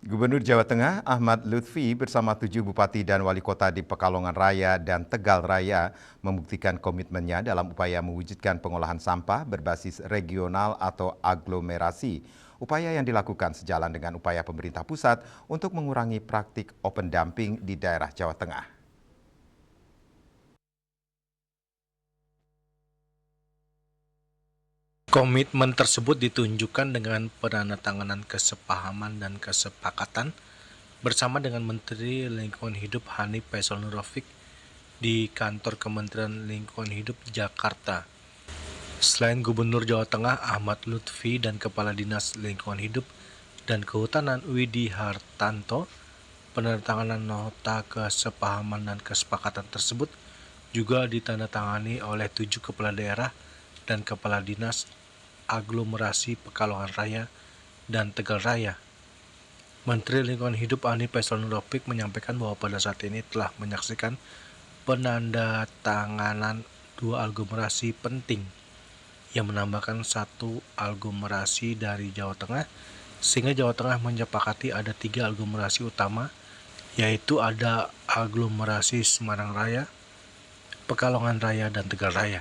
Gubernur Jawa Tengah Ahmad Lutfi bersama 7 bupati dan wali kota di Pekalongan Raya dan Tegal Raya membuktikan komitmennya dalam upaya mewujudkan pengolahan sampah berbasis regional atau aglomerasi. Upaya yang dilakukan sejalan dengan upaya pemerintah pusat untuk mengurangi praktik open dumping di daerah Jawa Tengah. Komitmen tersebut ditunjukkan dengan penandatanganan kesepahaman dan kesepakatan bersama dengan Menteri Lingkungan Hidup Hanif Faisal Nur Rafiq di kantor Kementerian Lingkungan Hidup Jakarta. Selain Gubernur Jawa Tengah Ahmad Lutfi dan Kepala Dinas Lingkungan Hidup dan Kehutanan Widi Hartanto, penandatanganan nota kesepahaman dan kesepakatan tersebut juga ditandatangani oleh 7 kepala daerah dan kepala dinas aglomerasi Pekalongan Raya dan Tegal Raya. Menteri Lingkungan Hidup Hanif Faisal Nur Rafiq menyampaikan bahwa pada saat ini telah menyaksikan penandatanganan 2 aglomerasi penting yang menambahkan 1 aglomerasi dari Jawa Tengah, sehingga Jawa Tengah menyepakati ada 3 aglomerasi utama, yaitu ada aglomerasi Semarang Raya, Pekalongan Raya, dan Tegal Raya.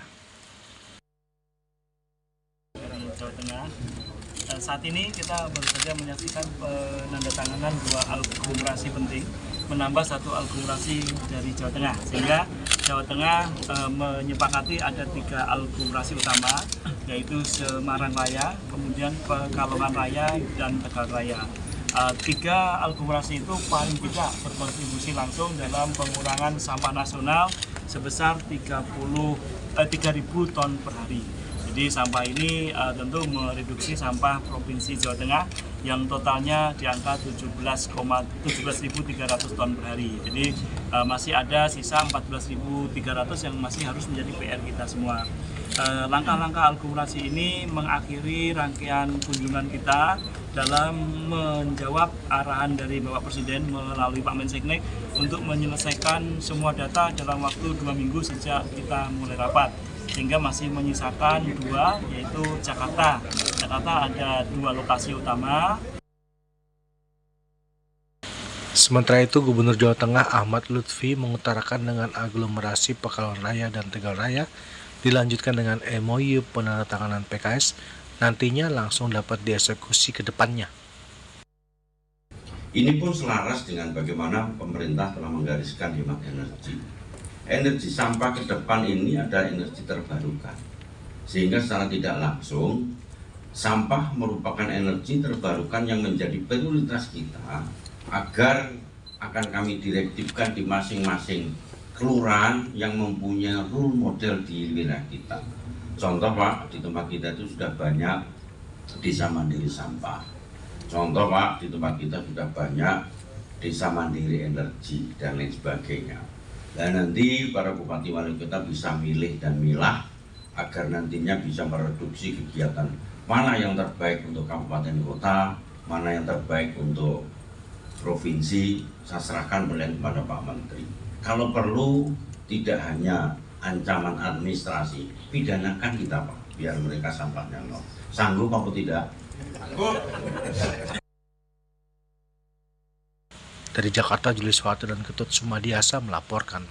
Jawa Tengah. Saat ini kita baru saja menyaksikan penandatanganan 2 aglomerasi penting, menambah 1 aglomerasi dari Jawa Tengah, sehingga Jawa Tengah menyepakati ada 3 aglomerasi utama, yaitu Semarang Raya, kemudian Pekalongan Raya, dan Tegal Raya. 3 aglomerasi itu paling tidak berkontribusi langsung dalam pengurangan sampah nasional sebesar 3.000 ton per hari. Jadi sampah ini tentu mereduksi sampah Provinsi Jawa Tengah yang totalnya di angka 17.300 ton per hari. Jadi masih ada sisa 14.300 yang masih harus menjadi PR kita semua. Langkah-langkah aglomerasi ini mengakhiri rangkaian kunjungan kita dalam menjawab arahan dari Bapak Presiden melalui Pak Menseknek untuk menyelesaikan semua data dalam waktu 2 minggu sejak kita mulai rapat. Sehingga masih menyisakan 2, yaitu Jakarta. Jakarta ada 2 lokasi utama. Sementara itu, Gubernur Jawa Tengah Ahmad Lutfi mengutarakan dengan aglomerasi Pekalongan Raya dan Tegal Raya dilanjutkan dengan MOU penandatanganan PKS nantinya langsung dapat dieksekusi ke depannya. Ini pun selaras dengan bagaimana pemerintah telah menggariskan hemat energi. Energi sampah ke depan ini ada energi terbarukan, sehingga secara tidak langsung sampah merupakan energi terbarukan yang menjadi prioritas kita agar akan kami direktifkan di masing-masing kelurahan yang mempunyai role model di wilayah kita. Contoh Pak, di tempat kita itu sudah banyak desa mandiri sampah. Contoh Pak, di tempat kita sudah banyak desa mandiri energi dan lain sebagainya. Dan nanti para bupati wali kota bisa milih dan milah agar nantinya bisa mereduksi kegiatan mana yang terbaik untuk kabupaten kota, mana yang terbaik untuk provinsi. Saya serahkan beliau kepada Pak Menteri. Kalau perlu tidak hanya ancaman administrasi, pidanakan kita Pak, biar mereka sampahnya nol. Sanggup apa tidak? Dari Jakarta, Julius Watu dan Ketut Sumadiasa melaporkan.